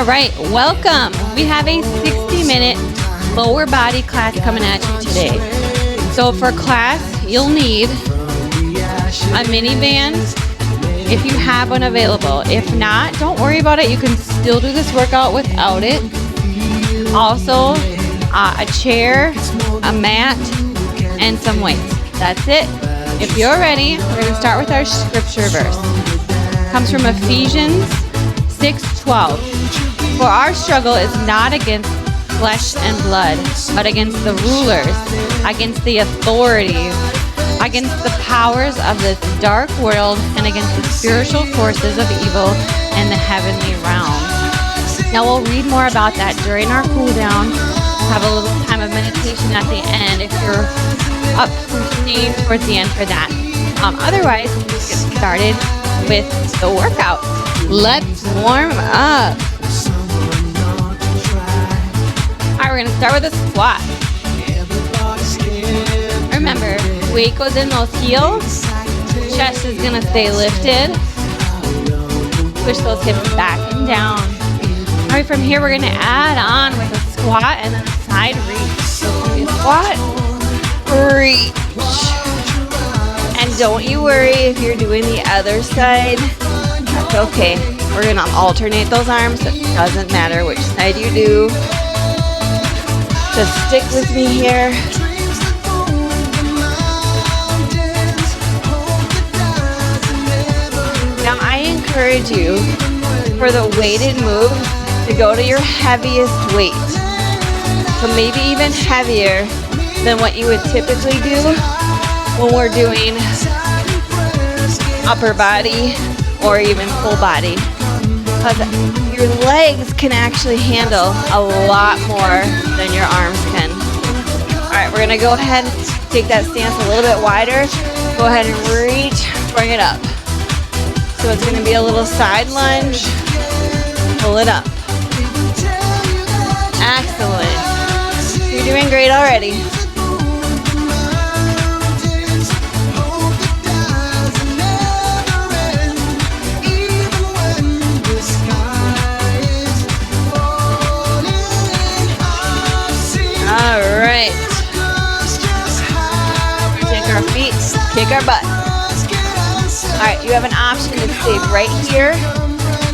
All right, welcome. We have a 60-minute lower body class coming at you today. So for class, you'll need a minivan if you have one available. If not, don't worry about it. You can still do this workout without it. Also, a chair, a mat, and some weights. That's it. If you're ready, we're going to start with our scripture verse. It comes from Ephesians 6:12. For our struggle is not against flesh and blood, but against the rulers, against the authorities, against the powers of this dark world, and against the spiritual forces of evil in the heavenly realms. Now we'll read more about that during our cool down. Have a little time of meditation at the end if you're up for staying towards the end for that. Otherwise, we'll just get started with the workout. Let's warm up. All right, we're gonna start with a squat. Remember, weight goes in those heels. Chest is gonna stay lifted. Push those hips back and down. All right, from here we're gonna add on with a squat and then a side reach. So squat, reach. And don't you worry if you're doing the other side. That's okay. We're gonna alternate those arms. It doesn't matter which side you do. Just stick with me here. Now I encourage you for the weighted move to go to your heaviest weight. So maybe even heavier than what you would typically do when we're doing upper body or even full body. Because your legs can actually handle a lot more than your arms can. All right, we're gonna go ahead, take that stance a little bit wider. Go ahead and reach, bring it up. So it's gonna be a little side lunge, pull it up. Excellent. You're doing great already. All right. Take our feet, kick our butt. All right, you have an option to stay right here.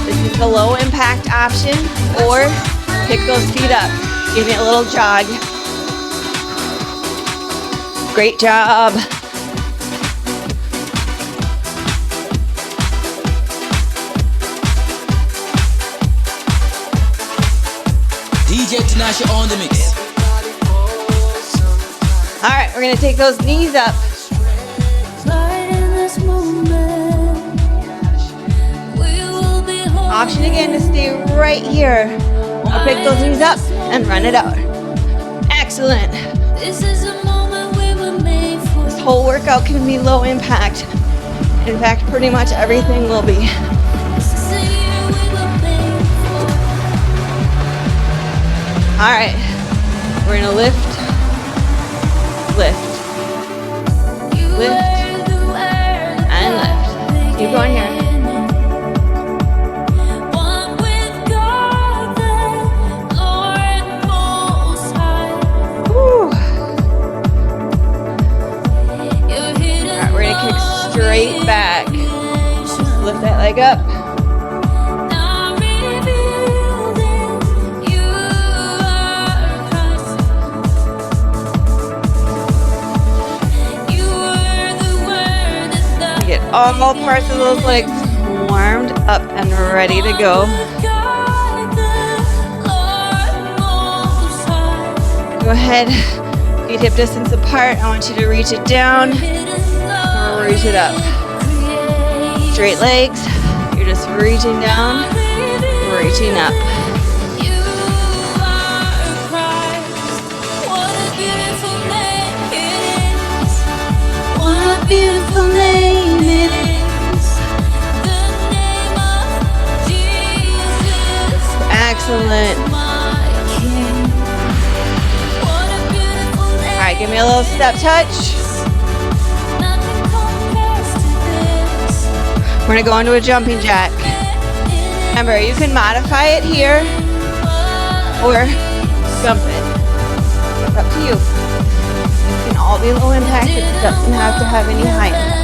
This is the low impact option, or pick those feet up. Give me a little jog. Great job. DJ Tinashe on the mix. All right, we're gonna take those knees up. Option again to stay right here. I'll pick those knees up and run it out. Excellent. This whole workout can be low impact. In fact, pretty much everything will be. All right, we're gonna lift, lift, lift, and lift. Keep going here. Straight back. Lift that leg up. Get all parts of those legs warmed up and ready to go. Go ahead, feet hip distance apart. I want you to reach it down. Reach it up. Straight legs. You're just reaching down, reaching up. What a beautiful name it is. The name of Jesus. Excellent. All right, give me a little step touch. We're gonna go into a jumping jack. Remember, you can modify it here or jump it. It's up to you. It can all be low impact. It doesn't have to have any high impact.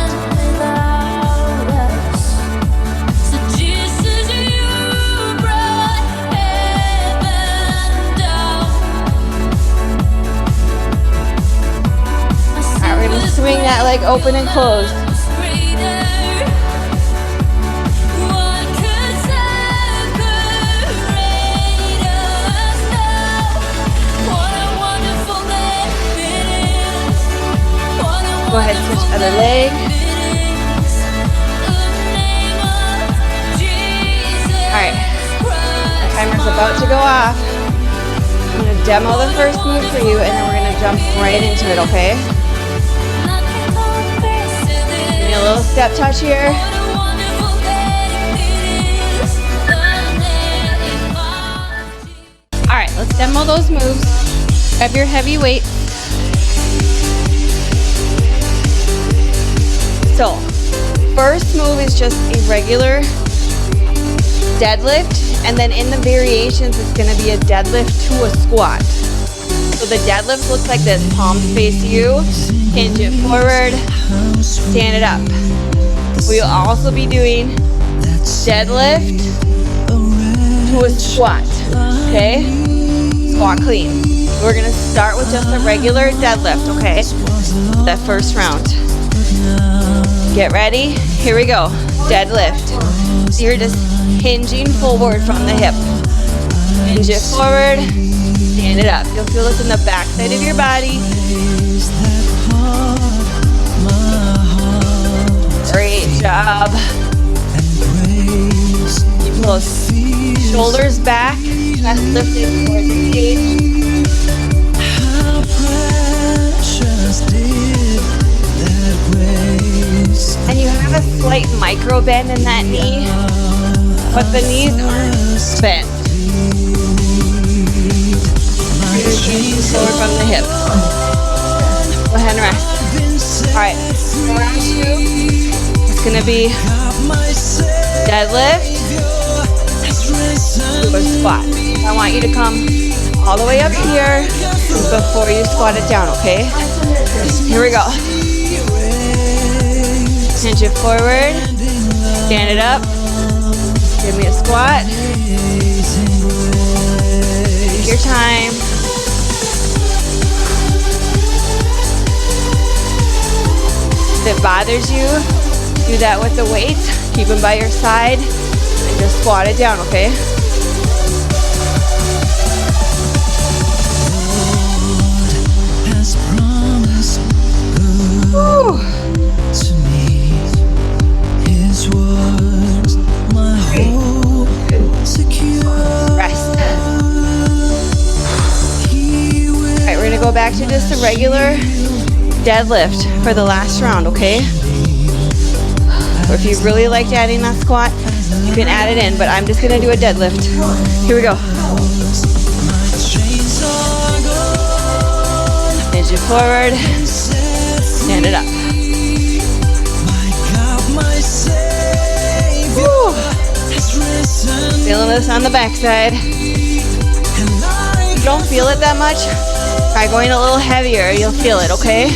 All right, we're gonna swing that leg open and close. Go ahead, switch other leg. Alright, the timer's about to go off. I'm going to demo the first move for you and then we're going to jump right into it, okay? Give me a little step touch here. Alright, let's demo those moves. Grab your heavy weight. So, first move is just a regular deadlift, and then in the variations, it's gonna be a deadlift to a squat. So the deadlift looks like this, palms face you, hinge it forward, stand it up. We'll also be doing deadlift to a squat, okay? Squat clean. We're gonna start with just a regular deadlift, okay? That first round. Get ready, here we go, deadlift. So you're just hinging forward from the hip. Hinge it forward, stand it up. You'll feel this in the back side of your body. Great job. Keep those shoulders back, chest lifted towards the stage. And you have a slight micro bend in that knee, but the knees aren't bent. Forward from the hip. Go ahead and rest. All right, round two. It's gonna be deadlift to a squat. I want you to come all the way up here before you squat it down, okay? Here we go. Hinge it forward, stand it up, give me a squat, take your time. If it bothers you, do that with the weights, keep them by your side, and just squat it down, okay? Woo. Rest. Alright, we're gonna go back to just a regular deadlift for the last round, okay? Or if you really liked adding that squat, you can add it in, but I'm just gonna do a deadlift. Here we go. Hinge it forward, stand it up. Woo. Feeling this on the backside. If you don't feel it that much, try going a little heavier. You'll feel it, okay?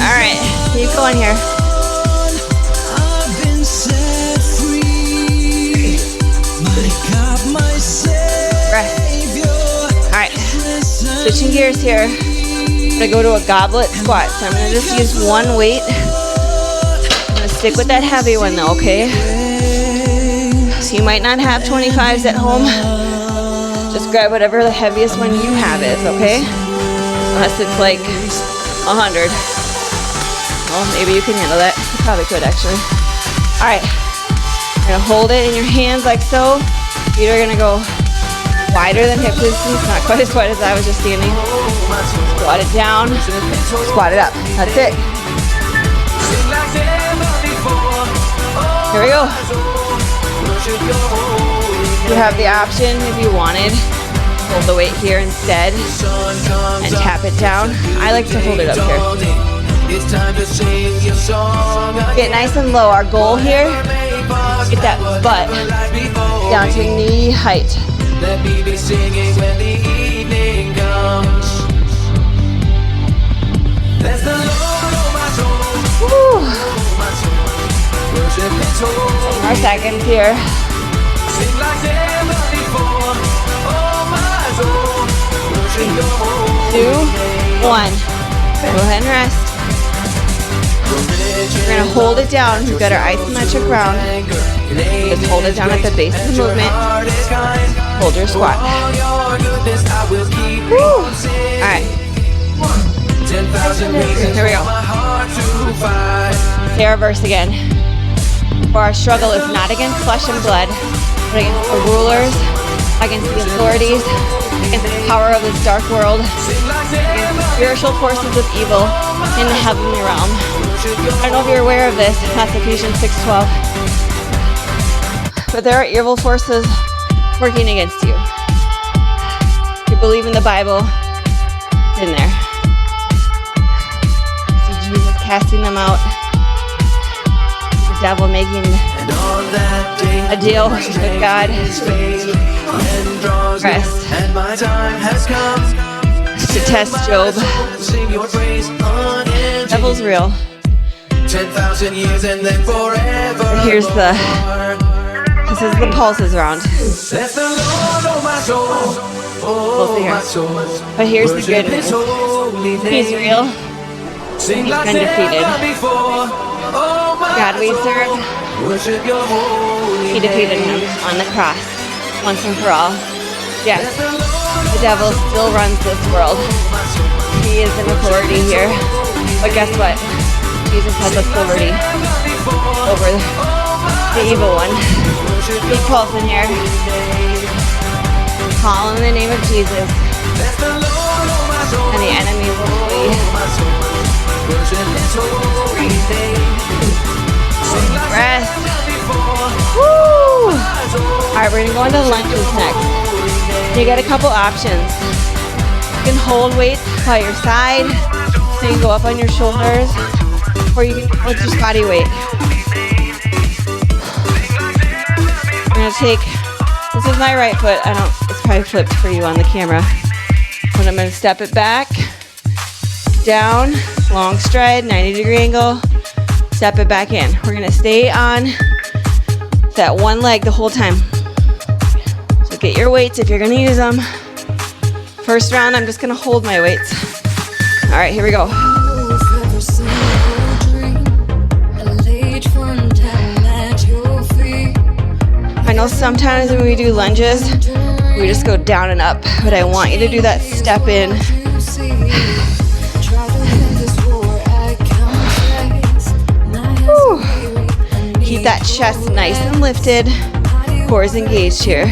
All right, keep going here. Switching gears here. I'm gonna go to a goblet squat. So I'm gonna just use one weight. I'm gonna stick with that heavy one though, okay? So you might not have 25s at home. Just grab whatever the heaviest one you have is, okay? Unless it's like 100. Well, maybe you can handle that. You probably could actually. All right. You're gonna hold it in your hands like so. Feet are gonna go wider than hip distance, not quite as wide as I was just standing. Squat it down, squat it up. That's it. Here we go. You have the option, if you wanted, hold the weight here instead and tap it down. I like to hold it up here. Get nice and low. Our goal here, get that butt down to knee height. Let me be singing when the evening comes. Bless the Lord, oh my soul. Woo. My soul. Worship His holy. More seconds here. Sing like never before. Oh my soul. Worship Your holy 2, 1. Go ahead and rest. We're gonna hold it down. We've got our isometric round. Just hold it down at the base of the movement. Hold your squat. Woo. All right. Here we go. Say our verse again. For our struggle is not against flesh and blood, but against the rulers, against the authorities, against the power of this dark world, against the spiritual forces of evil in the heavenly realm. I don't know if you're aware of this. That's Ephesians 6:12. But there are evil forces working against you. If you believe in the Bible, it's in there. See Jesus casting them out. The devil making a deal with God. Rest. To test Job. Devil's real. 10,000 years and then forever. Here's this is the pulses round. Bless the Lord, oh my soul. Oh my soul. But here's the good news. He's real. He's undefeated. God we serve, He defeated Him on the cross once and for all. Yes, the devil still runs this world. He is an authority here. But guess what? Jesus has authority over the evil one. Big pulse in here. Call in the name of Jesus, and the enemy will flee. Rest. Woo! All right, we're gonna go into lunges next. You got a couple options. You can hold weights by your side, so you can go up on your shoulders, or you can hold your body weight. I'm gonna take, this is my right foot. It's probably flipped for you on the camera. But I'm gonna step it back, down, long stride, 90-degree angle, step it back in. We're gonna stay on that one leg the whole time. So get your weights if you're gonna use them. First round, I'm just gonna hold my weights. All right, here we go. I know sometimes when we do lunges, we just go down and up, but I want you to do that step in. Whew. Keep that chest nice and lifted, cores engaged here.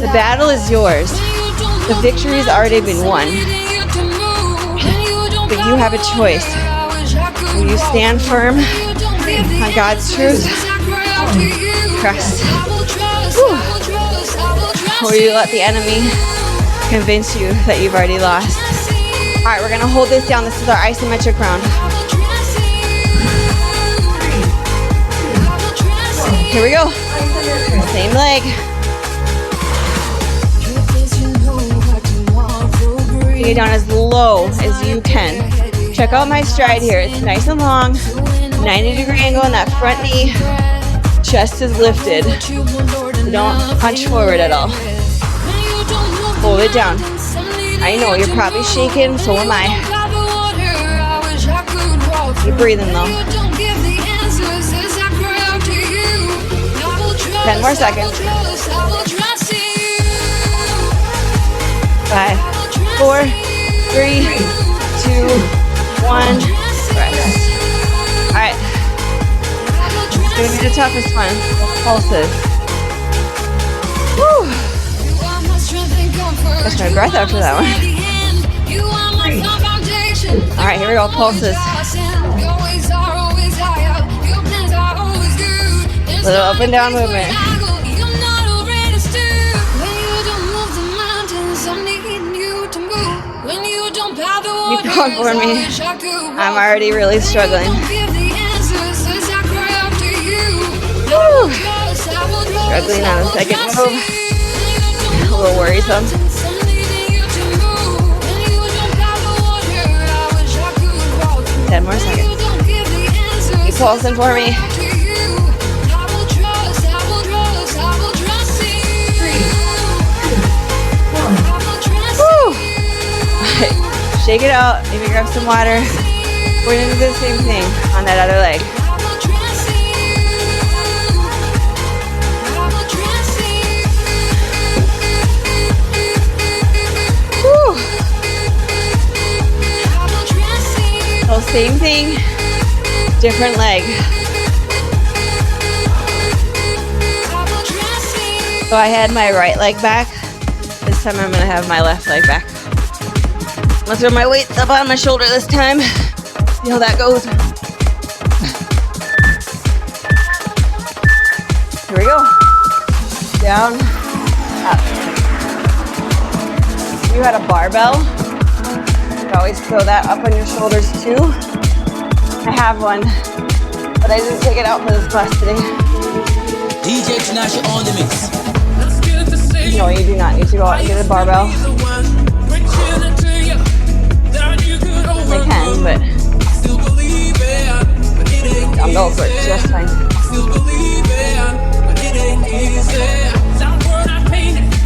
The battle is yours. The victory has already been won. But you have a choice. Will you stand firm on God's truth? Trust. Or you let the enemy convince you that you've already lost. All right, we're gonna hold this down. This is our isometric round. Here we go. Same leg. Bring it down as low as you can. Check out my stride here. It's nice and long. 90-degree angle in that front knee. Chest is lifted. Don't punch forward at all. Hold it down. I know you're probably shaking, so am I. Keep breathing though. 10 more seconds. 5, 4, 3, 2, 1. Rest. All right. It's gonna be the toughest one. Pulses. Woo. Catch my breath after that one. All right, here we go. Pulses. Little up and down movement. going for me. I'm already really struggling. Woo. Struggling on the second move. A little worrisome. 10 more seconds. Keep pulsing for me. 3, 2, 1. Woo. Right. Shake it out. Maybe grab some water. We're gonna do the same thing on that other leg. Woo. So same thing, different leg. So I had my right leg back. This time I'm gonna have my left leg back. I'm gonna throw my weights up on my shoulder this time. See how that goes. Here we go. Down, up. If you had a barbell, you could always throw that up on your shoulders too. I have one, but I didn't take it out for this class today. DJ Tinashe on the mix. No, you do not need to go out and get a barbell. I can, but dumbbells work just fine.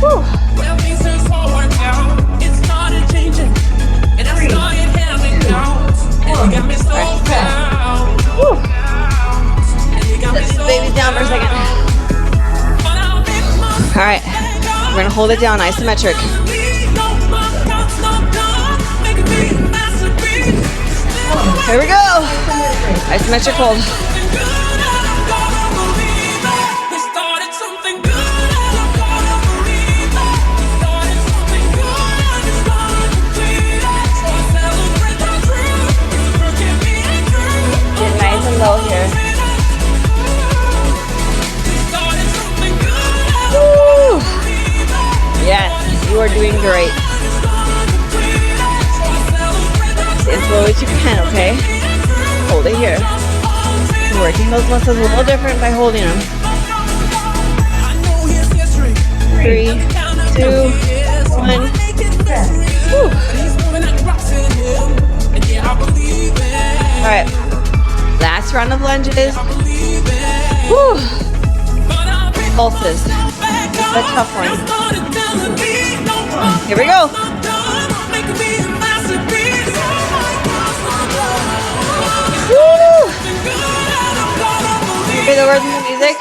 Whew. Let these babies down for a second. All right, we're gonna hold it down, isometric. Here we go. Isometric hold. Get nice and low here. Woo. Yes, you are doing great. As slow as you can, okay? Hold it here. You're working those muscles a little different by holding them. 3, 2, 1. Woo. All right. Last round of lunges. Woo. Pulses. The tough one. Here we go. Woo! Hear the words of the music?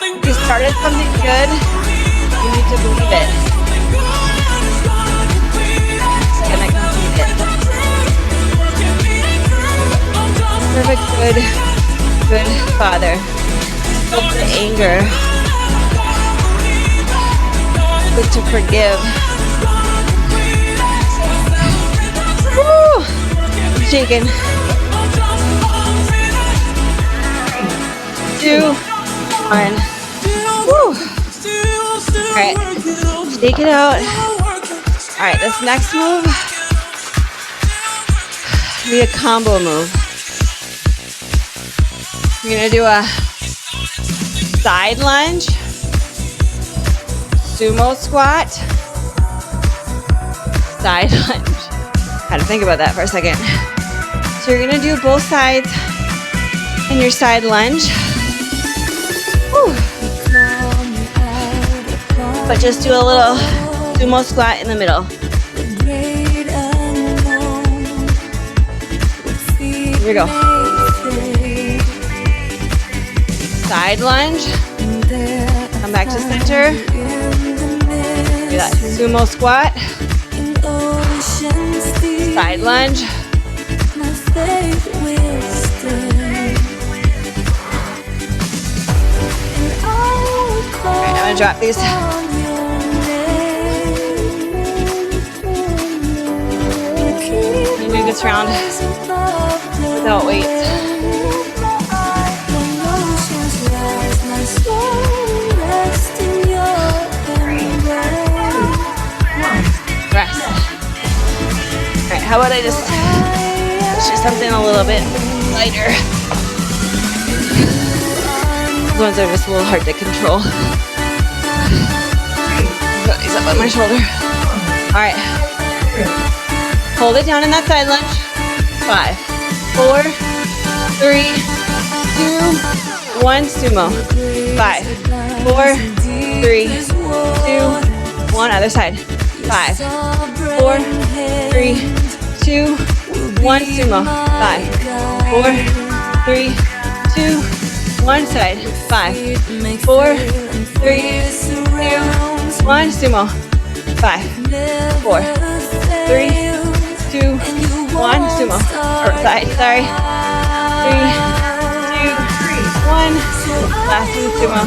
If you started something good, you need to believe it. And I complete it. Perfect, good Father. Good to anger. Good to forgive. Woo! I'm shaking. 2, 1. Woo. All right, shake it out. All right, this next move will be a combo move. We're gonna do a side lunge, sumo squat, side lunge. Had to think about that for a second. So you're gonna do both sides in your side lunge. Woo. But just do a little sumo squat in the middle. Here we go. Side lunge. Come back to center. Do that sumo squat. Side lunge. Alright, I'm gonna drop these. You do this round without weights. Rest. Alright, how about I just do something a little bit lighter? These ones are just a little hard to control. Put these up on my shoulder. All right. Hold it down in that side lunge. 5, 4, 3, 2, 1. Sumo. 5, 4, 3, 2, 1. Other side. 5, 4, 3, 2, 1. Sumo. 5, 4, 3, 2, 1. Side. 5, 4, 3, 2, 1. Sumo. 5, 4, 3, 2, 1. Sumo. Or side. Sorry. 3, 2, 1. Last one. Sumo.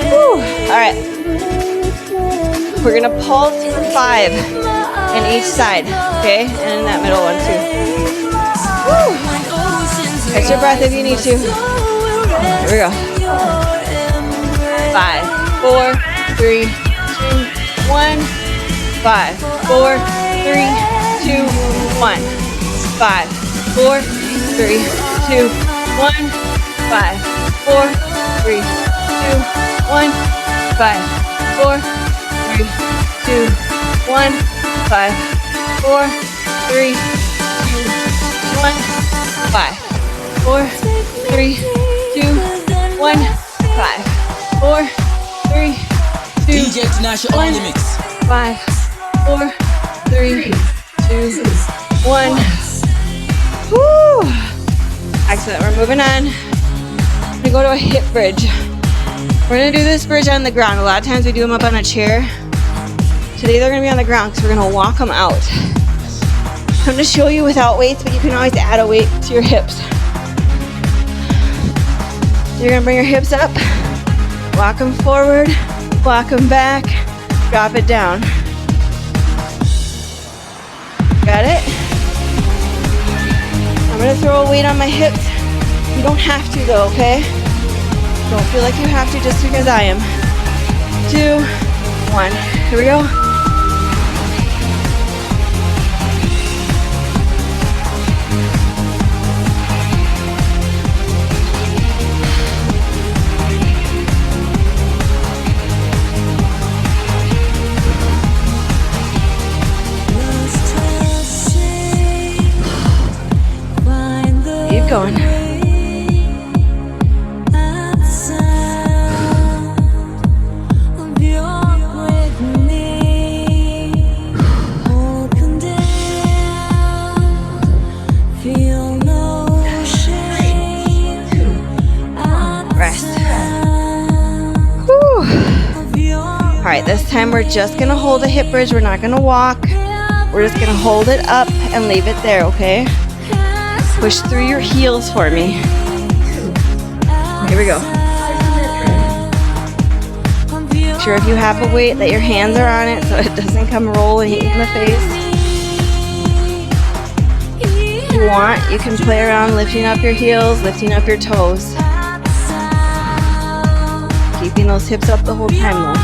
Woo. All right. We're gonna pulse for 5 in each side, okay? And in that middle one too. Woo. Catch your breath if you need to. Here we go. 5, 4, 3, 2, 1. 5, 4, 3, 2, 1. 5, 4, 3, 2, 1. 5, 4, 3, 2, 1. 5, 4, 3, 2, 1. 5, 4, 3, 2, 1. 5, 4, 3, 2, 1. 5, 4, 3, 2, DJ Tinashe on the mix. 5, 4, 3, 2, 1. Woo! Excellent. We're moving on. We're gonna go to a hip bridge. We're gonna do this bridge on the ground. A lot of times we do them up on a chair. Today they're gonna be on the ground because we're gonna walk them out. I'm gonna show you without weights, but you can always add a weight to your hips. You're gonna bring your hips up, walk them forward, walk them back, drop it down. Got it? I'm gonna throw a weight on my hips. You don't have to though, okay? Don't feel like you have to just because I am. 2, 1. Here we go. Keep going. All right, this time we're just gonna hold a hip bridge. We're not gonna walk. We're just gonna hold it up and leave it there, okay? Push through your heels for me. Here we go. Make sure if you have a weight that your hands are on it so it doesn't come rolling in the face. If you want, you can play around lifting up your heels, lifting up your toes. Keeping those hips up the whole time though.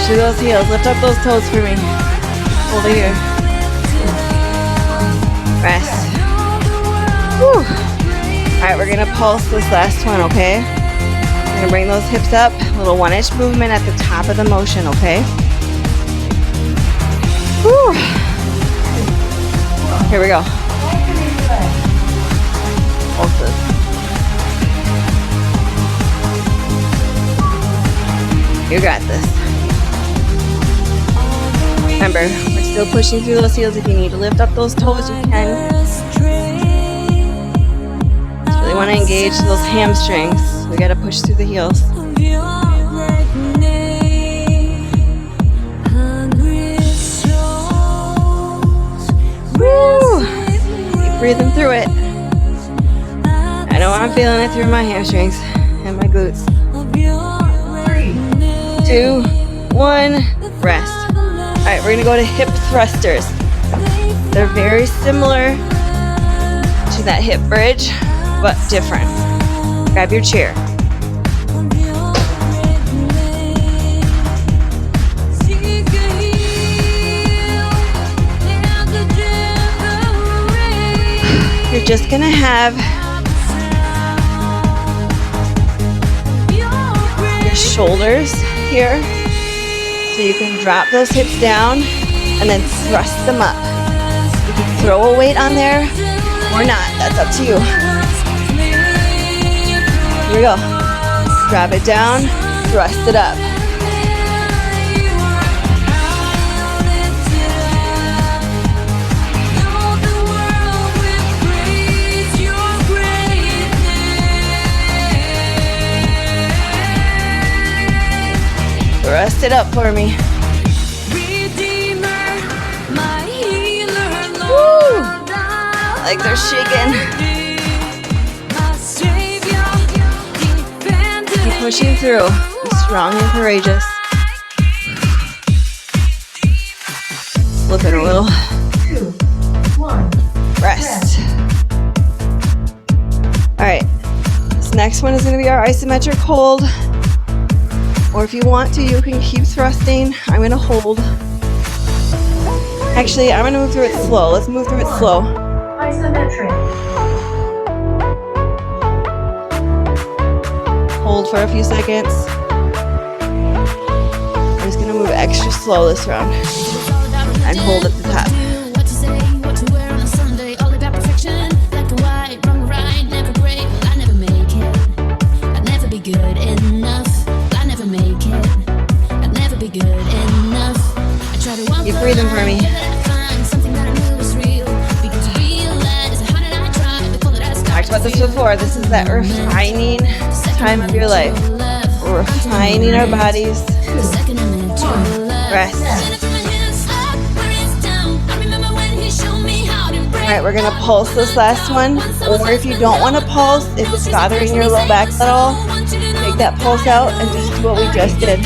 To those heels, lift up those toes for me. Over here. Rest. Whew. All right, we're gonna pulse this last one, okay? We're gonna bring those hips up, a little 1-inch movement at the top of the motion, okay? Whew. Here we go. Pulse this. You got this. Remember, we're still pushing through those heels. If you need to lift up those toes, you can. Just really want to engage those hamstrings. We got to push through the heels. Woo! Keep breathing through it. I know I'm feeling it through my hamstrings and my glutes. 3, 2, 1, rest. All right, we're gonna go to hip thrusters. They're very similar to that hip bridge, but different. Grab your chair. You're just gonna have your shoulders here, so you can drop those hips down and then thrust them up. You can throw a weight on there or not, that's up to you. Here we go. Drop it down, thrust it up. Thrust it up for me. Woo! Like they're shaking. Keep pushing through. Be strong and courageous. Flipping a little. 2, 1. Rest. All right. This next one is going to be our isometric hold. Or if you want to, you can keep thrusting. I'm gonna hold. Actually, I'm gonna move through it slow. Let's move through it slow. Isometric. Hold for a few seconds. I'm just gonna move extra slow this round. And hold at the top. Keep breathing for me. Talked about this before. This is that refining time of your life. We're refining our bodies. Rest. All right, we're gonna pulse this last one. Or if you don't want to pulse, if it's bothering your low back at all, take that pulse out and just do what we just did.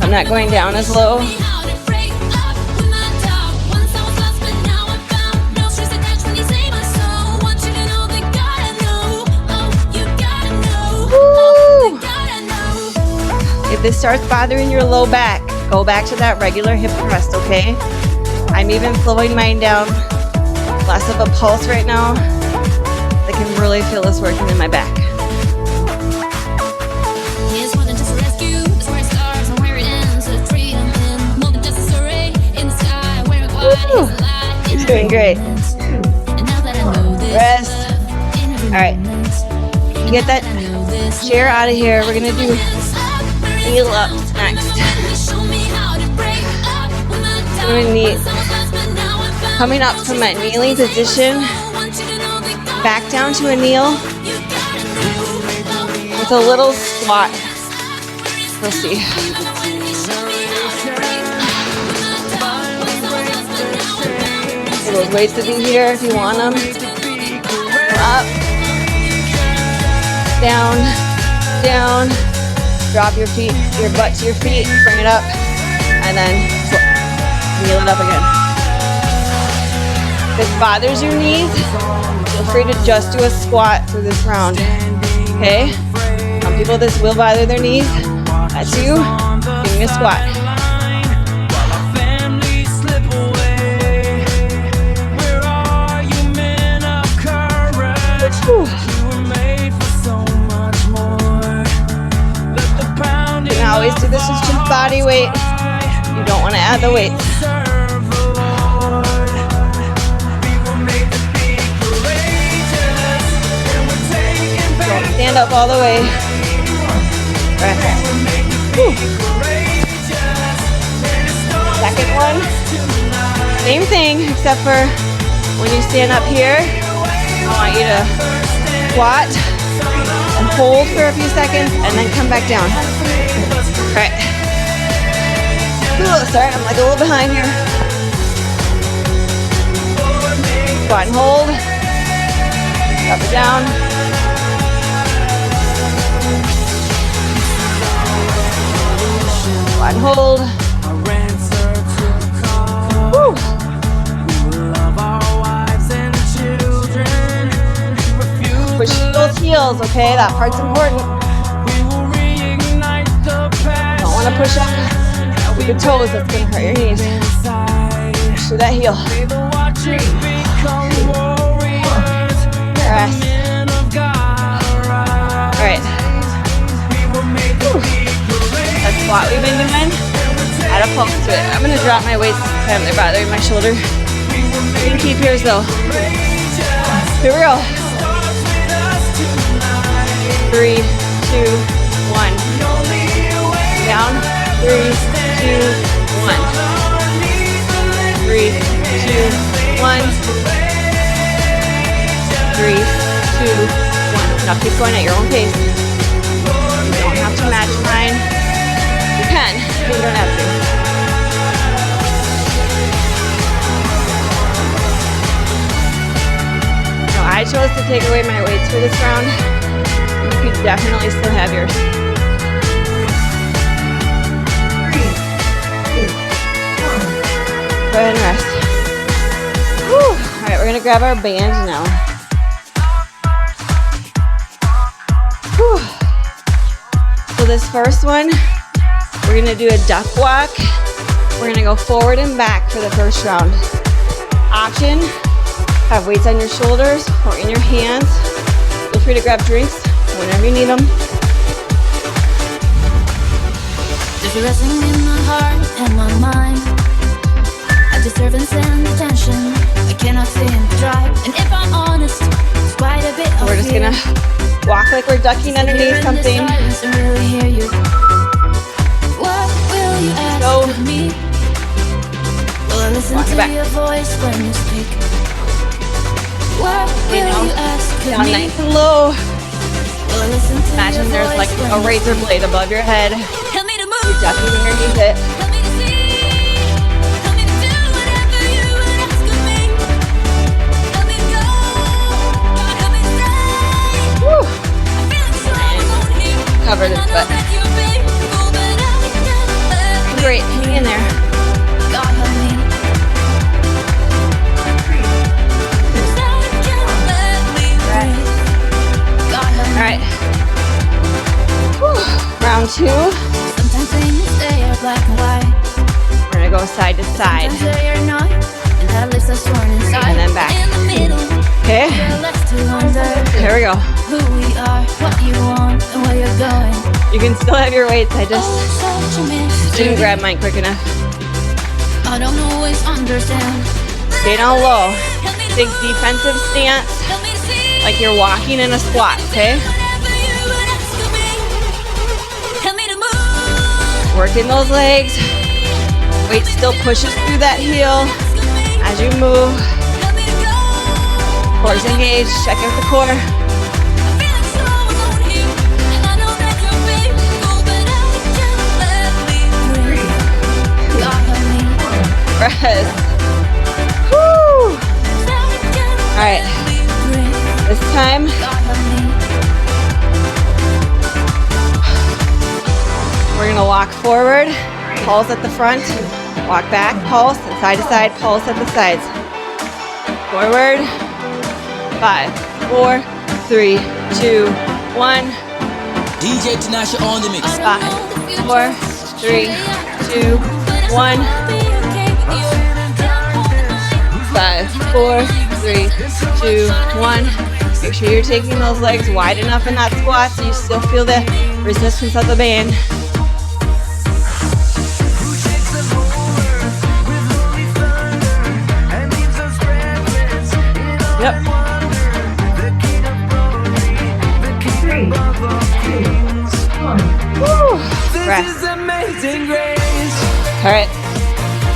I'm not going down as low. Woo! If this starts bothering your low back, go back to that regular hip thrust, okay? I'm even slowing mine down. Less of a pulse right now. I can really feel this working in my back. Woo! You're doing great. Rest. All right. Get that chair out of here. We're gonna do heel ups next. Coming up from that kneeling position, back down to a kneel with a little squat. Let's see. Those weights will be here if you want them. Up, down, down. Drop your feet, your butt to your feet, bring it up, and then kneel it up again. If this bothers your knees, feel free to just do a squat through this round. Okay? Some people this will bother their knees. That's you. Give me a squat. Whew. You can always do this with just body weight. You don't want to add the weight. Don't stand up all the way. Right. Second one. Same thing, except for when you stand up here, I want you to squat and hold for a few seconds and then come back down. All right. Ooh, sorry, I'm like a little behind here. Squat and hold. Drop it down. On hold. Woo. Push those heels, okay? That part's important. Don't want to push up with your toes. That's going to hurt your knees. Push through that heel. Rest. All right. That squat we've been doing, add a pulse to it. I'm going to drop my weights this time. They're bothering my shoulder. You can keep yours though. Here we go. 3, 2, 1. Down. 3, 2, 1. 3, 2, 1. 3, 2, 1. Now keep going at your own pace. You don't have to match mine. You can, but you don't have to. Now I chose to take away my weights for this round. You could definitely still have yours. 3, 2, 1. Go ahead and rest. Whew. All right, we're gonna grab our band now. Whew. So this first one, we're gonna do a duck walk. We're gonna go forward and back for the first round. Option, have weights on your shoulders or in your hands. Feel free to grab drinks whenever you need them. There's a wrestling in my heart and my mind. A disturbance and attention. I cannot seem to drive. And if I'm honest, it's quite a bit of We're just fear. gonna walk like we're ducking underneath something. And really hear you. What will you ask Go. of me? Will I listen Walk it to back. your voice when you speak? What will Inhale. you ask of Down me? nice and low. Will I listen to Imagine your there's voice like when a you razor speak? blade above your head. Help me to You're move. ducking underneath it. Help me to see. Help me to do whatever you would ask of me. Help me go. God, help me stay. Woo. I'm feeling so alone here. Cover this I know butt. that you're faithful, but I can't let me. Great, hang in there. God, help me. 3, I can't let me breathe. God, help me. All right. Whew. Round 2. Sometimes things they are black and white. We're gonna go side to side. Sometimes they are not, and that leaves us torn inside. And then back. In the middle, Okay, we're left to wonder here we go. who we are, what you want, and where you're going. You can still have your weights. I just Oh, such a mystery. didn't grab mine quick enough. I don't always understand. Stay down low. Help me to Big move. defensive stance, Help me to see. like you're walking in a squat, okay? Whatever you would ask of me. Help me to move. Working those legs. Weight still pushes through that heel Ask of me. as you move. Help me to go. Core's engaged. Check out the core. I'm feeling so alone here, and I know that you're faithful, but I can't let me breathe. God help me. Rest. Woo! All right. This time, we're gonna walk forward, pulse at the front, walk back, pulse, and side to side, pulse at the sides. Forward. 5, 4, 3, 2, 1. DJ Tinashe on the mix. 5, 4, 3, 2, 1. 5, 4, 3, 2, 1. Make sure you're taking those legs wide enough in that squat so you still feel the resistance of the band. Yep. 3, 2, 1. Woo. Rest. All right.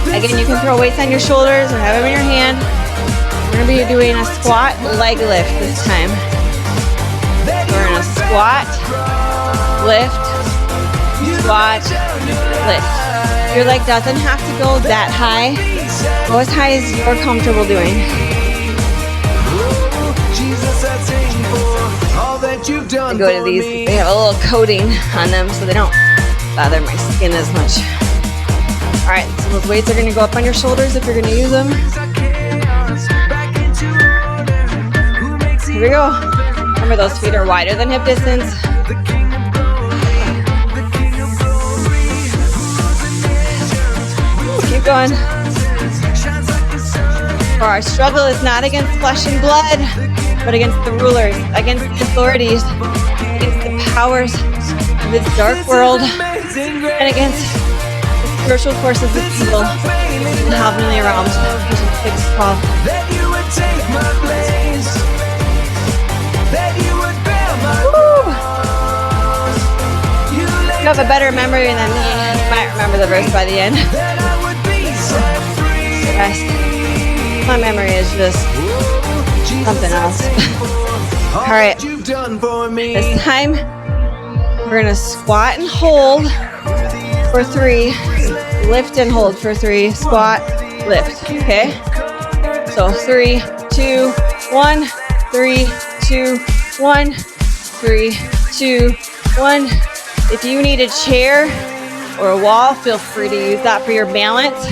Again, you can throw weights on your shoulders or have them in your hand. We're gonna be doing a squat leg lift this time. We're gonna squat, lift, squat, lift. Your leg doesn't have to go that high. Go as high as you're comfortable doing. I go to these, they have a little coating on them so they don't bother my skin as much. All right, so those weights are gonna go up on your shoulders if you're gonna use them. Here we go. Remember, those feet are wider than hip distance. Keep going. For our struggle is not against flesh and blood, but against the rulers, against the authorities, against the powers of this dark world, and against the spiritual forces of evil in the heavenly realms. Ephesians 6:12. Woo! You have a better memory than me. You might remember the verse by the end. Yes. My memory is just something else. All right. This time, we're gonna squat and hold for 3. Lift and hold for 3. Squat, lift. Okay. So 3, 2, 1. 3, 2, 1. 3, 2, 1. If you need a chair or a wall, feel free to use that for your balance.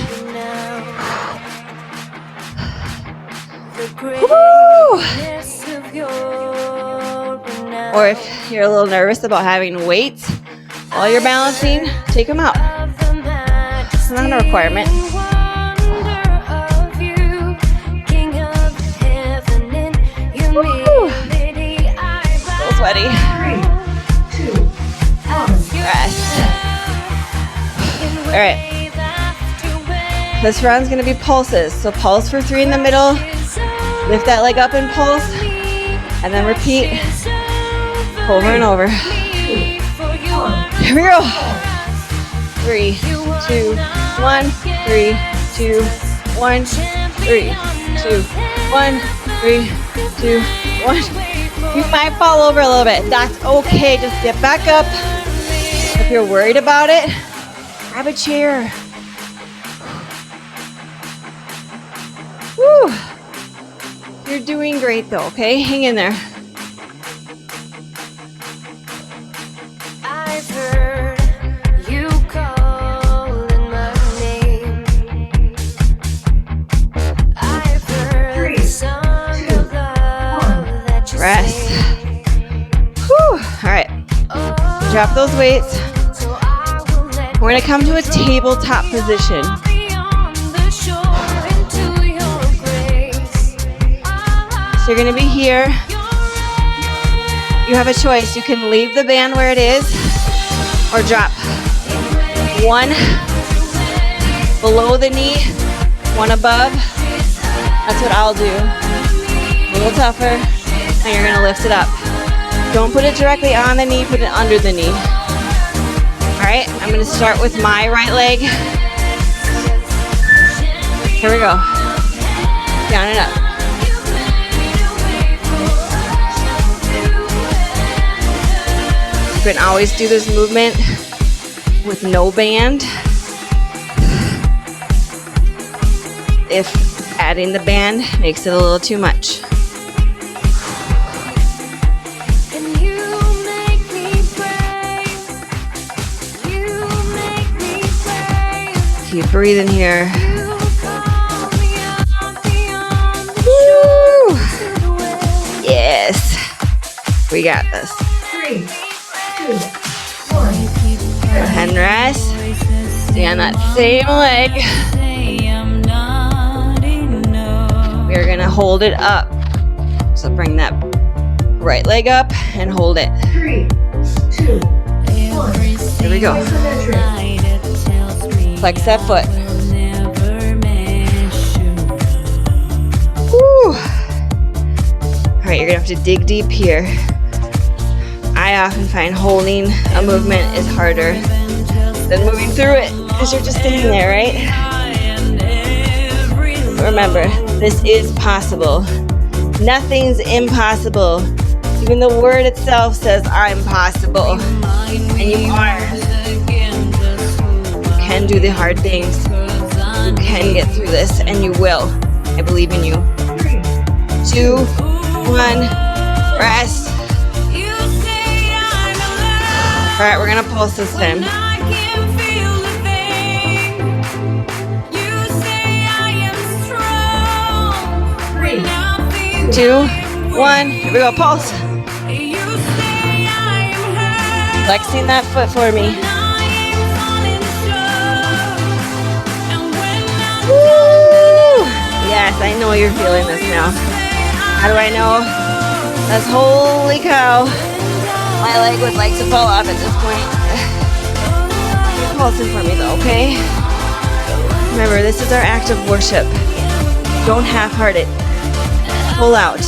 Woo! Or if you're a little nervous about having weights while you're balancing, take them out. It's not a requirement. Woo! So sweaty. 3, 2, 1. Rest. All right. This round's gonna be pulses. So pulse for 3 in the middle. Lift that leg up and pulse. And then repeat over and over. Here we go. 3, 2, 1. 3, 2, 1. 3, 2, 1. 3, 2, 1. You might fall over a little bit. That's okay. Just get back up. If you're worried about it, grab a chair. Woo! You're doing great though, okay? Hang in there. I've heard you calling my name. I've heard the song of love that you Rest. sing. Whew. All right. Drop those weights. So I will let We're gonna come to a tabletop position. beyond the shore into your grace. So you're gonna be here. You have a choice. You can leave the band where it is or drop 1 below the knee, 1 above. That's what I'll do. A little tougher. And you're gonna lift it up. Don't put it directly on the knee, put it under the knee. All right, I'm gonna start with my right leg. Here we go. Down and up. You can always do this movement with no band. If adding the band makes it a little too much. And you make me brave. You make me brave. Keep breathing here. You call me out beyond the Woo! to the way. Yes. We got this. 3, 2, 1. And rest. Stay on that same leg. We're gonna hold it up. So bring that right leg up and hold it. 3, 2, 1. Here we go. Isometric. Flex that foot. Woo. All right, you're gonna have to dig deep here. I often find holding a movement is harder than moving through it because you're just sitting there, right? Remember, this is possible. Nothing's impossible. Even the word itself says, I'm possible. And you are. You can do the hard things. You can get through this, and you will. I believe in you. 3, 2, 1, rest. All right, we're gonna pulse this time. Three, 2, 1. Here we go. Pulse. Flexing that foot for me. Woo! Yes, I know you're feeling this now. How do I know? That's holy cow. My leg would like to fall off at this point. Keep pulsing for me though, okay? Remember, this is our act of worship. Don't half-heart it. Pull out.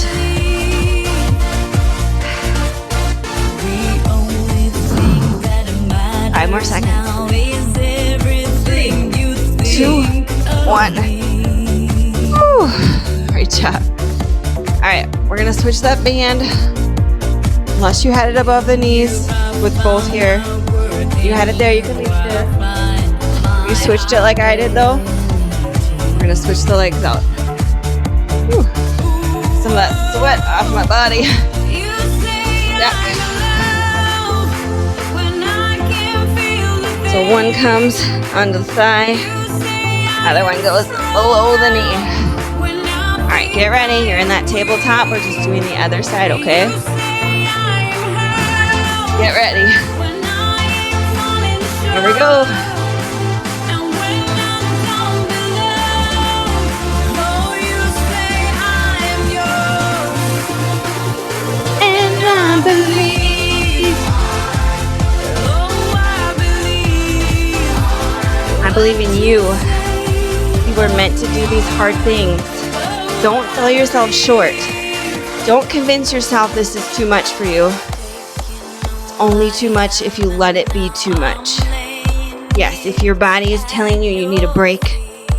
5 more seconds. 2, 1. Whew. Great job. All right, we're gonna switch that band. Unless you had it above the knees with both here. You had it there, you can leave it. You switched it like I did though. We're gonna switch the legs out. Whew. Some of that sweat off my body. Yeah. So one comes onto the thigh, other one goes below the knee. All right, get ready. You're in that tabletop. We're just doing the other side, okay? Get ready. Here we go. And I believe in you. You were meant to do these hard things. Don't sell yourself short. Don't convince yourself this is too much for you. It's only too much if you let it be too much. Yes, if your body is telling you you need a break,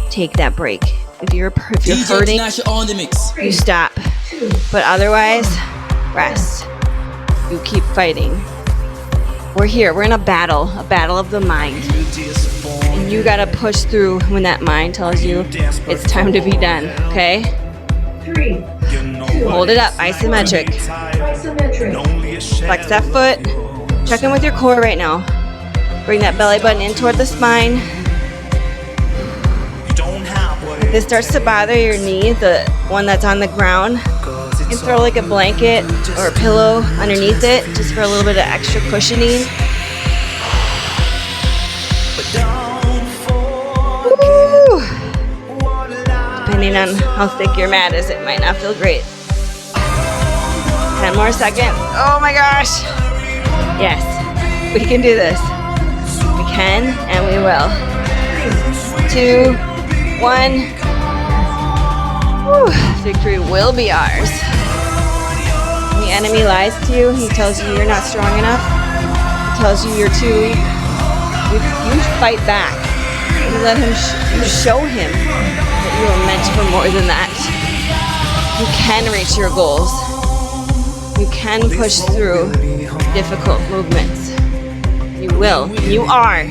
take that break. If you're hurting, on the mix. you stop. But otherwise, rest. You keep fighting. We're here. We're in a battle of the mind. And you gotta push through when that mind tells you it's time to be done, okay? 3, 2, Hold it up, isometric. isometric. Flex that foot. Check in with your core right now. Bring that belly button in toward the spine. If this starts to bother your knee, the one that's on the ground, you can throw like a blanket or a pillow underneath it just for a little bit of extra cushioning. Woo! Depending on how thick your mat is, it might not feel great. 10 more seconds. Oh my gosh. Yes, we can do this. We can and we will. 2, 1. Whew. Victory will be ours. When the enemy lies to you, he tells you you're not strong enough. He tells you you're too weak. You fight back. You let him. You show him that you are meant for more than that. You can reach your goals. You can push through difficult movements. You will. You are.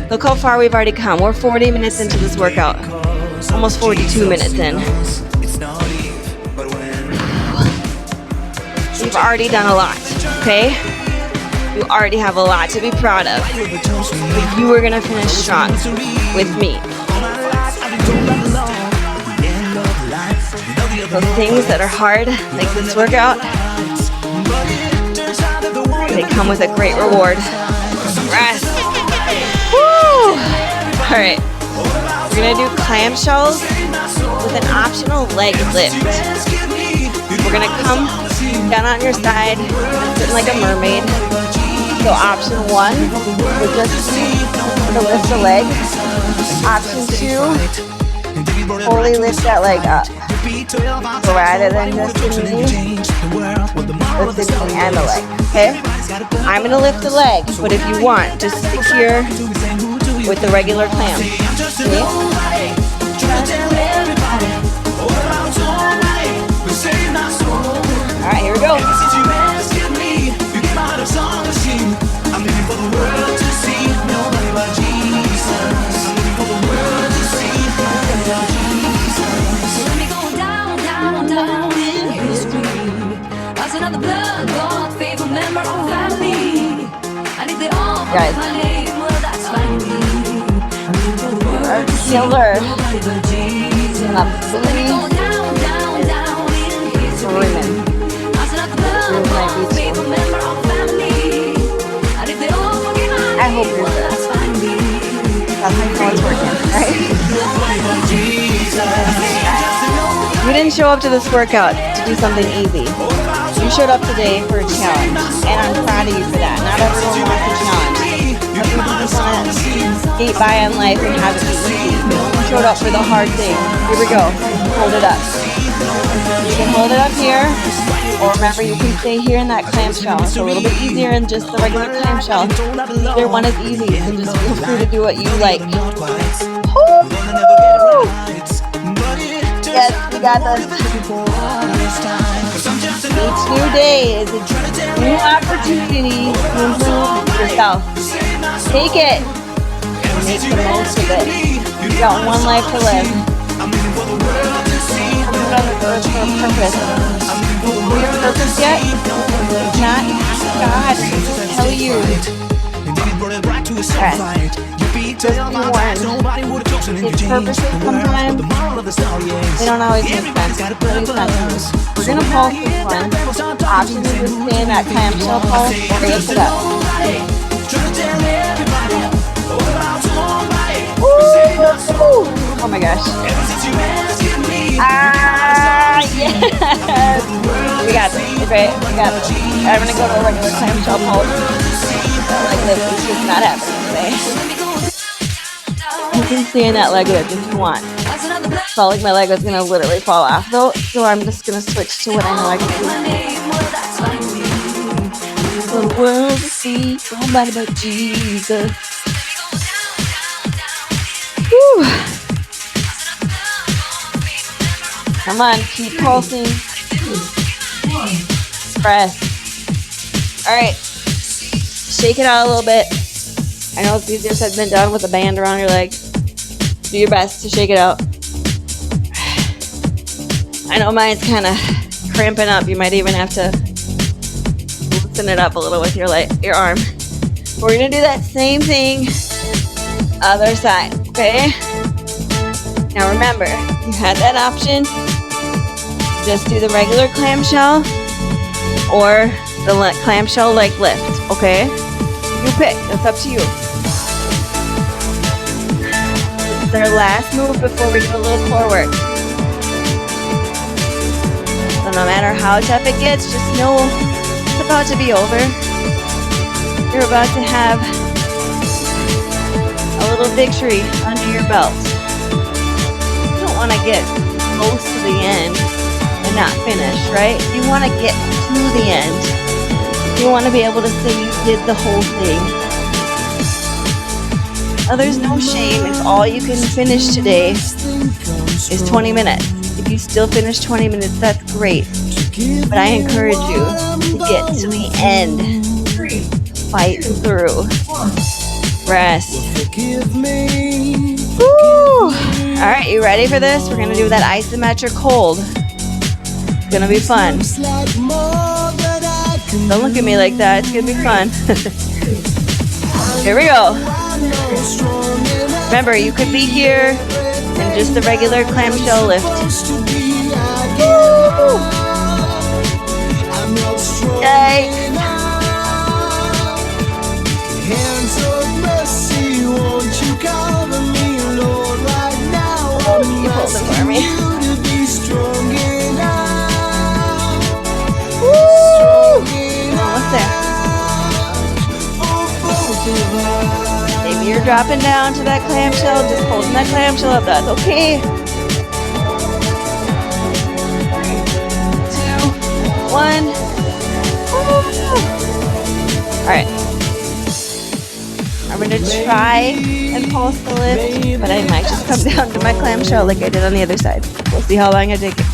Look how far we've already come. We're 40 minutes into this workout. Almost 42 minutes in. You've already done a lot, okay? You already have a lot to be proud of. But you are gonna finish strong with me. Those things that are hard, like this workout, they come with a great reward. Rest. Woo! All right. We're gonna do clamshells with an optional leg lift. We're gonna come down on your side, sitting like a mermaid. So option 1 is just to lift the leg. Option 2, fully lift that leg up. So rather than just the knee, lift the knee and the leg. Okay? I'm gonna lift the leg, but if you want, just stick here with the regular clamp. See? All right, here we go. Guys, Killer. Absolutely. Women. I hope you're good. That's how it's working, right? You didn't show up to this workout to do something easy. You showed up today for a challenge, and I'm proud of you for that. Not everyone wants a challenge. Some people just want to skate by on life and have it be easy. You showed up for the hard thing. Here we go. Hold it up. You can hold it up here, or remember you can stay here in that clamshell. It's a little bit easier than just the regular clamshell. Either one is easy, so just feel free to do what you like. Woo! Yes, we got this. Each new day is a new opportunity to improve yourself. Take it and make the most of it. You got one life to live. Put on the earth for a purpose. Are your purpose yet? If not, God tell you. Alright. Just be warned. His purposes sometimes, they don't always make sense. We're going to pulse this one. Option is to stay in that clamshell pulse or lift it up. Woo! Oh my gosh. Yes! We got this. Okay, we got this. I'm going to go to a regular clamshell pulse. Like this is just not happening today. You can stay in that leg lift if you want. It felt like my leg was going to literally fall off though, so I'm just going to switch to what I know I can do. For the world to see, somebody but Jesus. Whew. Come on, keep pulsing. Press. Alright. Shake it out a little bit. I know it's easier said than done with a band around your leg. Do your best to shake it out. I know mine's kind of cramping up. You might even have to loosen it up a little with your arm. We're going to do that same thing other side, okay? Now remember, you had that option. Just do the regular clamshell or the clamshell leg lift, okay? You pick. It's up to you. This is our last move before we do a little core work. So no matter how tough it gets, just know it's about to be over. You're about to have a little victory under your belt. You don't want to get close to the end and not finish, right? You want to get to the end. You want to be able to say you did the whole thing. Now, there's no shame if all you can finish today is 20 minutes. If you still finish 20 minutes, that's great. But I encourage you to get to the end. Fight through. Rest. Woo! All right, you ready for this? We're going to do that isometric hold. It's going to be fun. Don't look at me like that. It's going to be fun. Here we go. Remember, you could be here in just the regular clamshell lift. Woo! Yay! You hold it for me. Maybe you're dropping down to that clamshell, just holding that clamshell up. That's okay. 2, 1. Alright. I'm going to try and pulse the lift, but I might just come down to my clamshell like I did on the other side. We'll see how long I take it.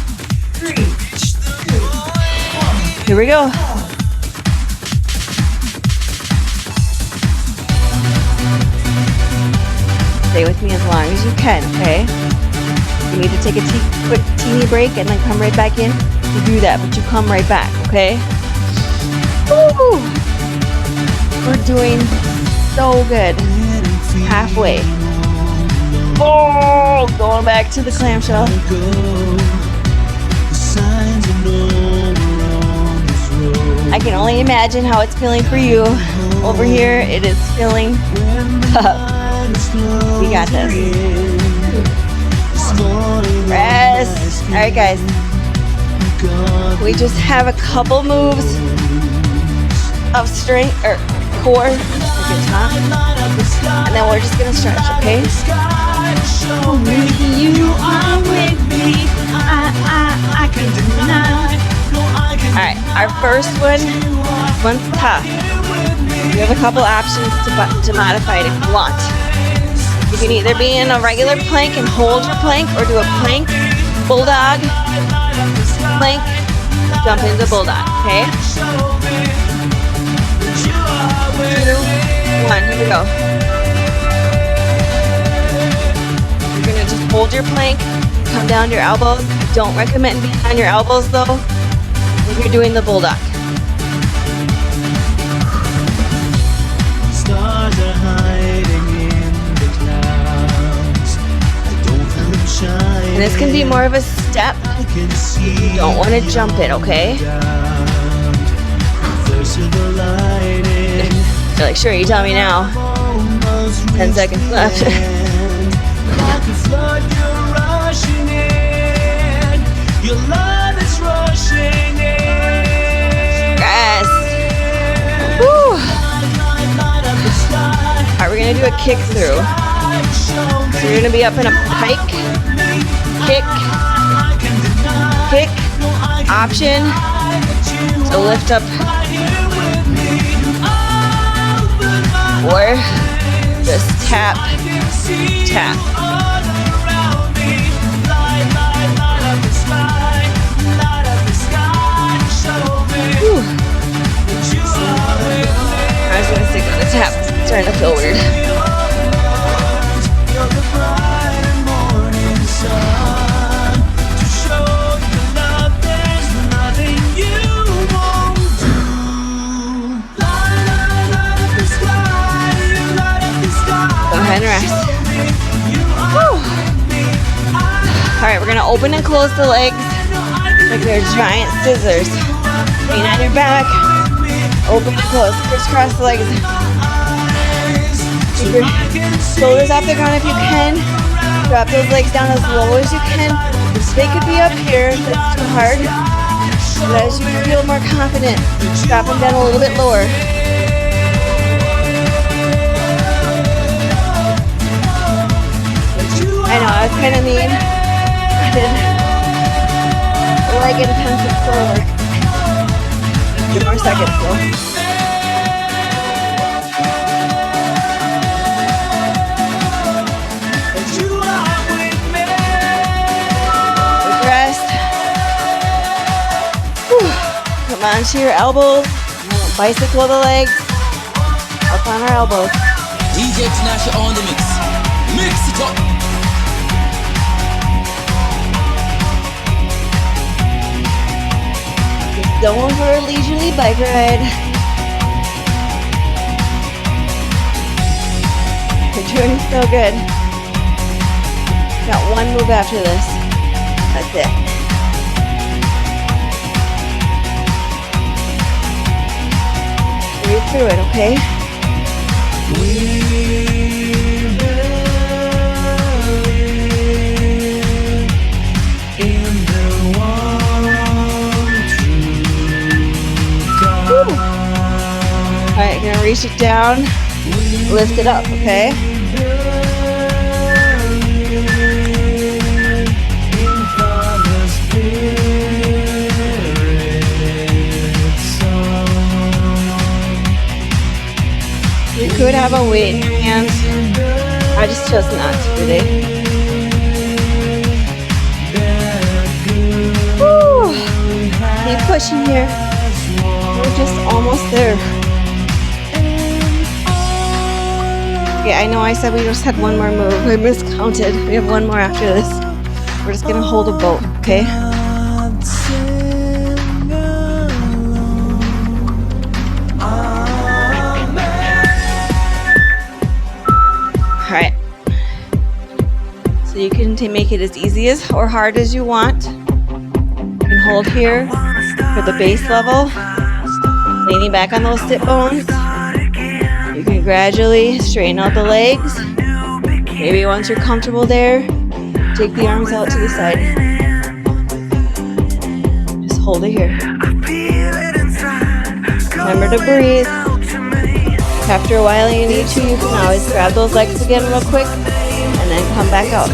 3, 2, 1. Here we go. Stay with me as long as you can, okay? You need to take a quick teeny break and then come right back in. You do that, but you come right back, okay? Woo! We're doing so good. halfway. Oh, going back to the clamshell. I can only imagine how it's feeling for you. Over here, it is feeling tough. We got this. Rest. All right, guys. We just have a couple moves of strength or core, like a top, and then we're just gonna stretch, okay? You are with me. I can deny. All right, our first one's tough. You have a couple options to modify it if you want. You can either be in a regular plank and hold your plank, or do a plank, bulldog, plank, jump into bulldog, okay? 2, 1, here we go. You're gonna just hold your plank, come down to your elbows. I don't recommend being on your elbows though if you're doing the bulldog. Stars are hiding in the clouds. I don't feel them shining. And this can be more of a step. You don't want to jump it, okay? You're like, sure, you tell me now. 10 seconds left. Rest. Woo. Alright, we're gonna do a kick through. So you're gonna be up in a pike, kick, kick, option. So lift up, or just tap, tap. Whew. I was gonna stick with the tap. It's starting to feel weird. Go ahead and rest. Whew. All right, we're gonna open and close the legs like they're giant scissors. Lean on your back, open and close, crisscross the legs. Keep your shoulders off the ground if you can. Drop those legs down as low as you can. They could be up here if it's too hard. But as you feel more confident, drop them down a little bit lower. I know, I was kind of mean. I did leg intensive core work. 2 more seconds though. Rest. Whew. Come onto your elbows. Bicycle the legs. Up on our elbows. DJ Tinashe on the mix. Mix it up. Going for a leisurely bike ride. You're doing so good. Got one move after this. That's it. Breathe through it, okay? Alright, you're gonna reach it down, lift it up, okay? You could have a weight in your hands. I just chose not to today. Woo! Keep pushing here. We're just almost there. Okay, I know I said we just had one more move. I miscounted. We have one more after this. We're just gonna hold a boat, okay? So you can make it as easy as or hard as you want. You can hold here for the base level, leaning back on those sit bones. You can gradually straighten out the legs. Maybe once you're comfortable there, take the arms out to the side. Just hold it here. Remember to breathe. After a while you need to, you can always grab those legs again real quick and then come back out.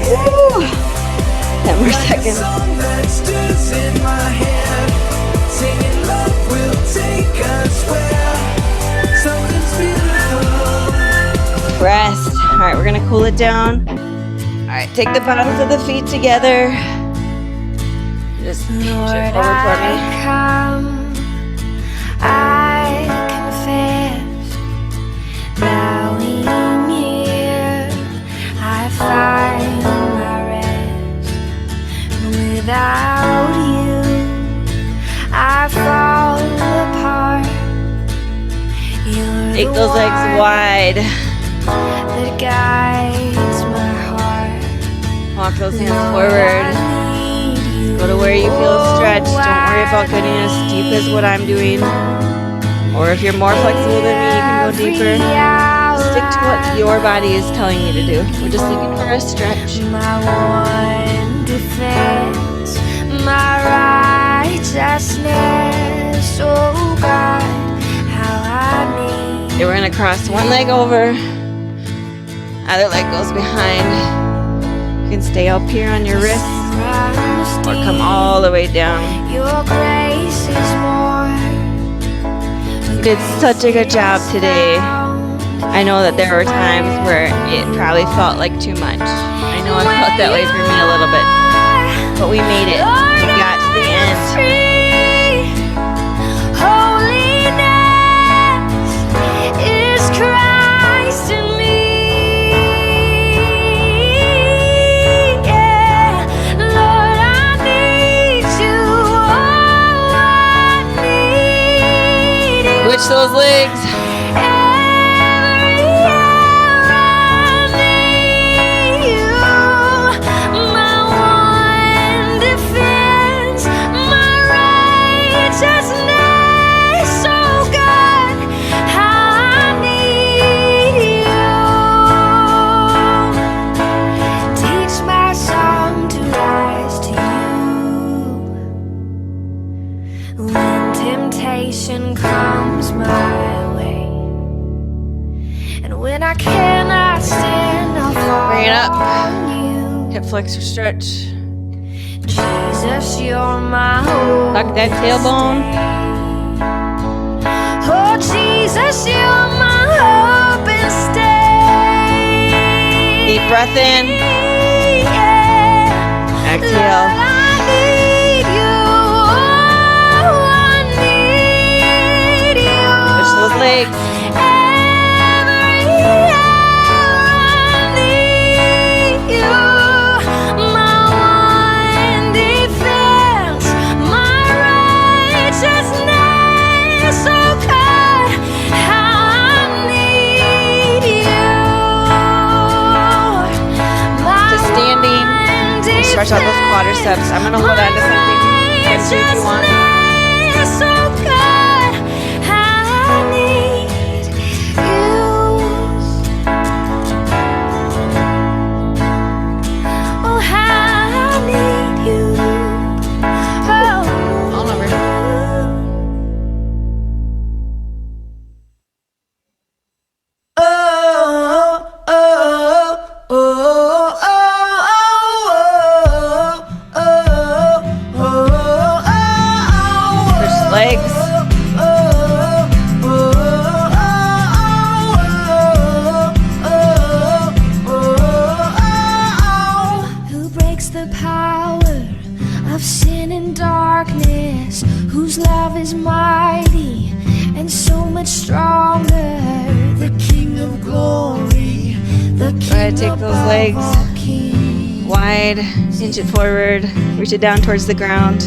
Woo! 10 more seconds. Rest. All right, we're gonna cool it down. All right, take the bottoms of the feet together. Just shift forward for me. I confess, bowing here, I find my rest. Without you, I fall apart. You're Take the those legs one wide. that guides my heart. Walk those hands forward. Go to where you feel stretched. Don't worry about getting as deep as what I'm doing. Or if you're more flexible than me, you can go deeper. Stick to what your body is telling you to do. We're just looking for a stretch. My one defense, my righteousness. Oh God, how I need. Okay, we're gonna cross one leg over. Other leg goes behind. You can stay up here on your wrist or come all the way down. Your grace is more. You did such a good job today. I know that there were times where it probably felt like too much. I know it felt that way for me a little bit. But we made it. We got to the end. Christ in me, yeah. Lord, I need you, oh, I need you. Switch those legs. Every hour I need you, my one defense, my righteousness. Oh God, how I need you. Teach my song to rise to you when temptation comes my way, and when I cannot stand, I'll fall Bring it up. on you. Hip flexor stretch. Jesus, you're my hope. Tuck that tailbone. Oh, Jesus, you're my hope and stay. Deep breath in. Yeah. Exhale. Lord, I need you. Oh, I need you. Switch those legs. Every hour I need you. My one defense, my righteousness. Oh God, how I need you. My Just standing. one Stretch out those quadriceps. I'm gonna hold on to something. You can do if you want. righteousness. Oh God, how I need you. Oh, how I need you. Oh. All over. Switch legs. Who breaks the power of sin and darkness, whose love is mighty and so much stronger, the King of glory, the King Go ahead, take of those legs all kings. wide. Inch it forward. Reach it down towards the ground.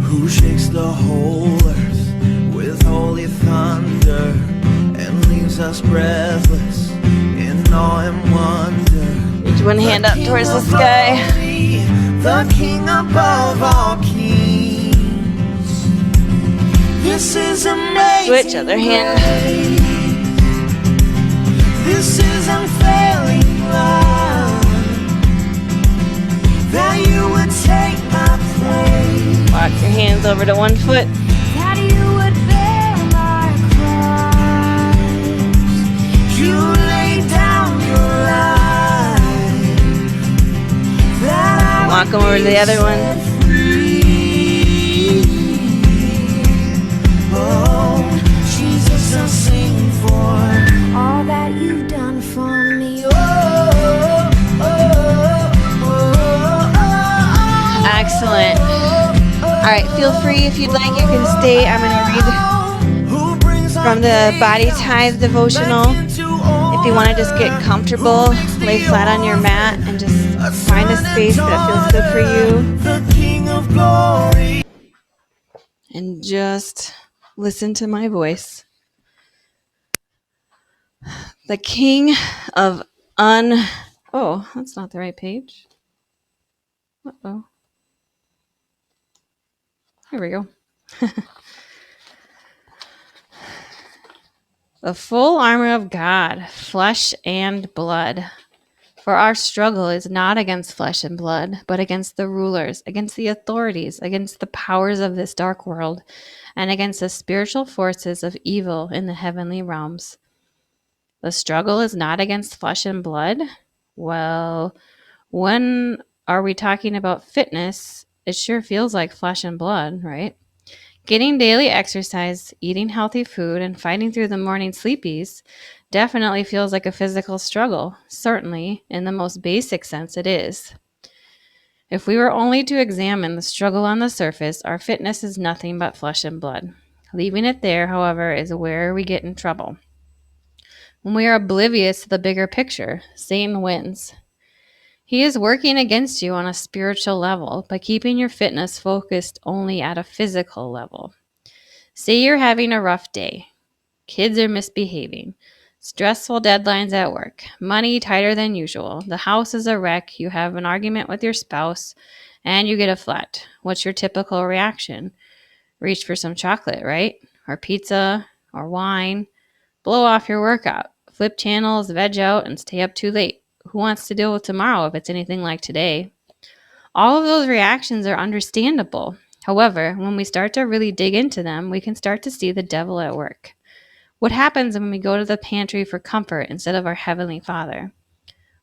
Who shakes the whole earth with holy thunder and leaves leaves us breathless in awe and wonder. Reach one hand up towards the sky. The King above all kings. This is amazing. Switch, other hand. grace. This is unfailing love. That you would take my place. Walk your hands over to one foot. That you would bear my cries. You laid down your life. That I Walk them over to the other one. free. Oh, Jesus, I'll sing for All that you've done for me. oh, oh, oh, oh, oh. Excellent. All right, feel free if you'd like, you can stay. I'm going to read Who brings from the Body Tithe devotional. If you want to just get comfortable, lay flat on your mat and just find a space that feels good for you. the King of glory. And just listen to my voice. The King of Oh, that's not the right page. Uh-oh. Here we go. The full armor of God, flesh and blood. For our struggle is not against flesh and blood, but against the rulers, against the authorities, against the powers of this dark world, and against the spiritual forces of evil in the heavenly realms. The struggle is not against flesh and blood. Well, when are we talking about fitness? It sure feels like flesh and blood, right? Getting daily exercise, eating healthy food, and fighting through the morning sleepies definitely feels like a physical struggle. Certainly, in the most basic sense, it is. If we were only to examine the struggle on the surface, our fitness is nothing but flesh and blood. Leaving it there, however, is where we get in trouble. When we are oblivious to the bigger picture, Satan wins. He is working against you on a spiritual level by keeping your fitness focused only at a physical level. Say you're having a rough day. Kids are misbehaving. Stressful deadlines at work. Money tighter than usual. The house is a wreck. You have an argument with your spouse and you get a flat. What's your typical reaction? Reach for some chocolate, right? Or pizza or wine. Blow off your workout. Flip channels, veg out, and stay up too late. Who wants to deal with tomorrow if it's anything like today? All of those reactions are understandable. However, when we start to really dig into them, we can start to see the devil at work. What happens when we go to the pantry for comfort instead of our Heavenly Father?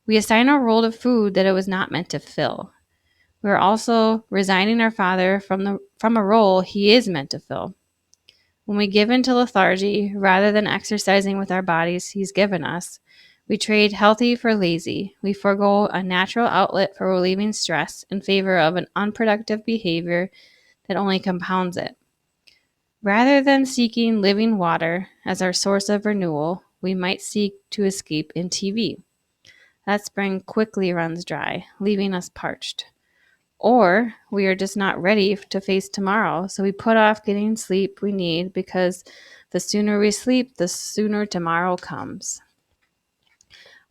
We assign a role to food that it was not meant to fill. We are also resigning our Father from a role He is meant to fill. When we give in to lethargy rather than exercising with our bodies He's given us, we trade healthy for lazy. We forego a natural outlet for relieving stress in favor of an unproductive behavior that only compounds it. Rather than seeking living water as our source of renewal, we might seek to escape in TV. That spring quickly runs dry, leaving us parched. Or we are just not ready to face tomorrow, so we put off getting sleep we need because the sooner we sleep, the sooner tomorrow comes.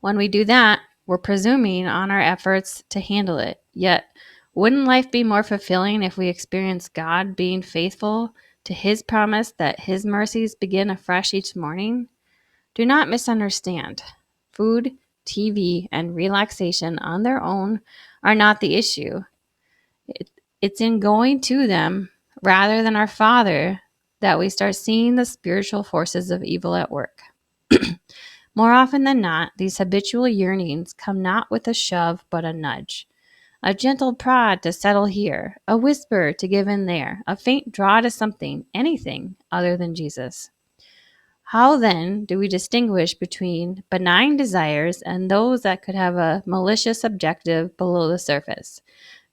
When we do that, we're presuming on our efforts to handle it. Yet, wouldn't life be more fulfilling if we experienced God being faithful to His promise that His mercies begin afresh each morning? Do not misunderstand. Food, TV, and relaxation on their own are not the issue. It's in going to them rather than our Father that we start seeing the spiritual forces of evil at work. More often than not, these habitual yearnings come not with a shove but a nudge. A gentle prod to settle here, a whisper to give in there, a faint draw to something, anything other than Jesus. How then do we distinguish between benign desires and those that could have a malicious objective below the surface?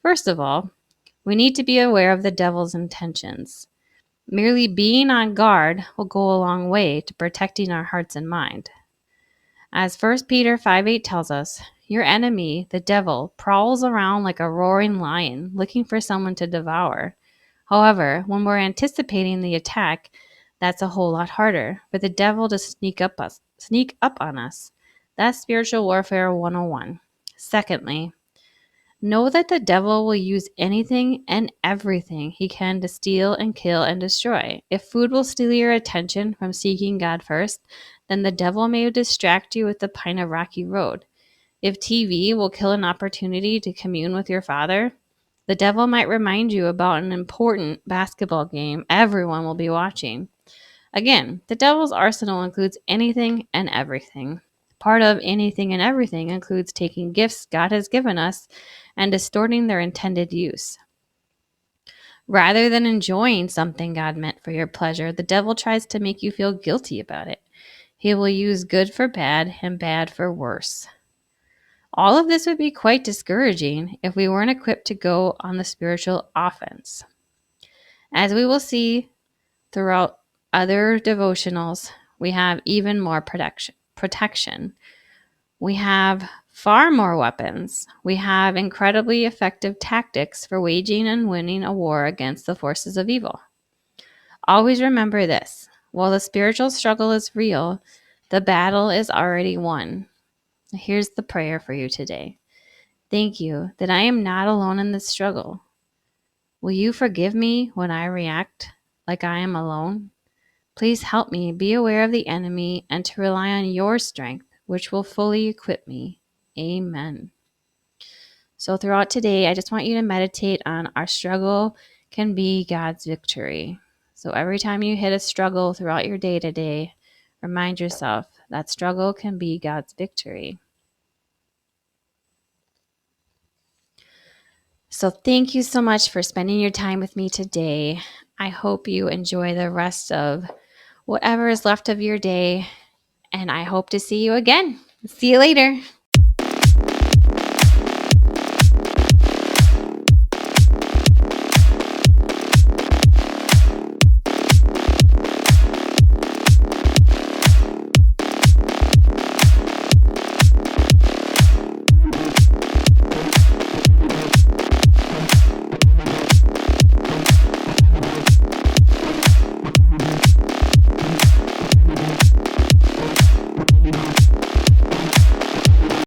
First of all, we need to be aware of the devil's intentions. Merely being on guard will go a long way to protecting our hearts and mind. As 1 Peter 5:8 tells us, your enemy, the devil, prowls around like a roaring lion, looking for someone to devour. However, when we're anticipating the attack, that's a whole lot harder for the devil to sneak up sneak up on us. That's spiritual warfare 101. Secondly, know that the devil will use anything and everything he can to steal and kill and destroy. If food will steal your attention from seeking God first, then the devil may distract you with the pine of rocky road. If TV will kill an opportunity to commune with your Father, the devil might remind you about an important basketball game everyone will be watching. Again, the devil's arsenal includes anything and everything. Part of anything and everything includes taking gifts God has given us and distorting their intended use. Rather than enjoying something God meant for your pleasure, the devil tries to make you feel guilty about it. He will use good for bad and bad for worse. All of this would be quite discouraging if we weren't equipped to go on the spiritual offense. As we will see throughout other devotionals, we have even more protection. We have far more weapons. We have incredibly effective tactics for waging and winning a war against the forces of evil. Always remember this: while the spiritual struggle is real, the battle is already won. Here's the prayer for you today. Thank you that I am not alone in this struggle. Will you forgive me when I react like I am alone? Please help me be aware of the enemy and to rely on your strength, which will fully equip me. Amen. So throughout today, I just want you to meditate on our struggle can be God's victory. So every time you hit a struggle throughout your day today, remind yourself that struggle can be God's victory. So thank you so much for spending your time with me today. I hope you enjoy the rest of whatever is left of your day, and I hope to see you again. See you later.